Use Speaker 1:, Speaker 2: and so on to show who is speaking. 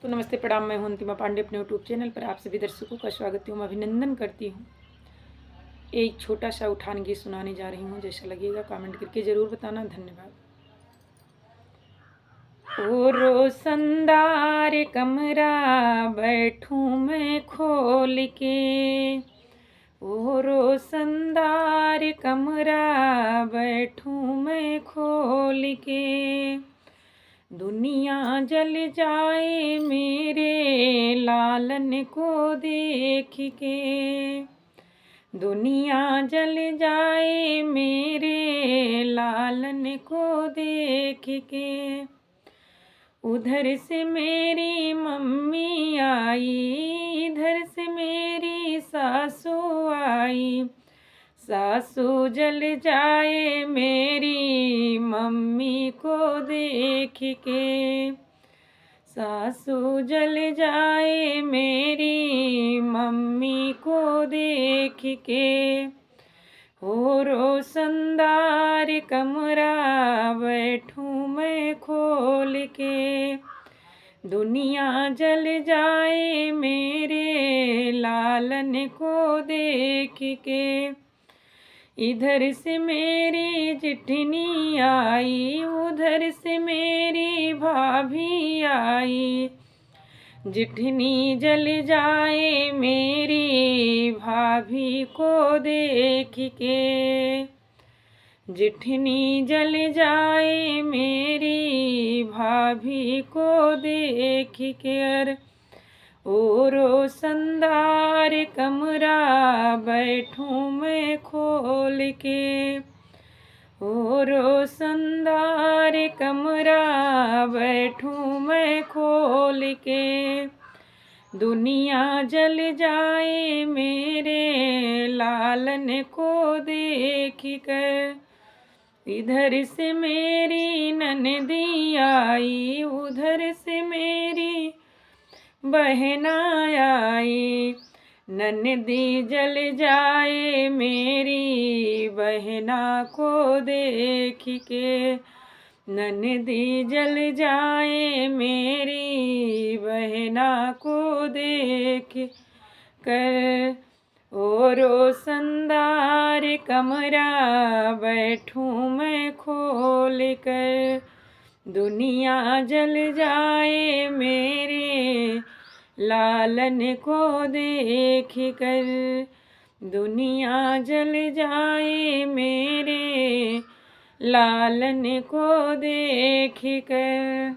Speaker 1: तो नमस्ते प्रणाम, मैं हूं अंतिमा पांडे अपने यूट्यूब चैनल पर आप सभी दर्शकों का स्वागत हूँ, अभिनंदन करती हूँ। एक छोटा सा उठान गीत सुनाने जा रही हूँ, जैसा लगेगा कमेंट करके ज़रूर बताना। धन्यवाद। ओ रोशनदार कमरा बैठूं मैं खोल के, ओ रोशनदार कमरा बैठूं मैं खोल के, दुनिया जल जाए मेरे लालन को देख के, दुनिया जल जाए मेरे लालन को देख के। उधर से मेरी मम्मी आई, इधर से मेरी सासू आई, सासू जल जाए मेरी मम्मी को देख के, सासू जल जाए मेरी मम्मी को देख के। हो रोशनदार कमरा बैठूं मैं खोल के, दुनिया जल जाए मेरे लालन को देख के। इधर से मेरी जिठनी आई, उधर से मेरी भाभी आई, जिठनी जल जाए मेरी भाभी को देख के, जिठनी जल जाए मेरी भाभी को देख कर। ओ रोशनदार कमरा बैठूं मैं खोल के, ओ रोशनदार कमरा बैठूं मैं खोल के, दुनिया जल जाए मेरे लालन को देख कर। इधर से मेरी ननदी आई, उधर से मेरी बहना आई, ननदी जल जाए मेरी बहना को देख के, ननदी जल जाए मेरी बहना को देख कर। ओ रोशनदार कमरा बैठूं मैं खोल कर, दुनिया जल जाए मेरे लालन को देख कर, दुनिया जल जाए मेरे लालन को देख कर।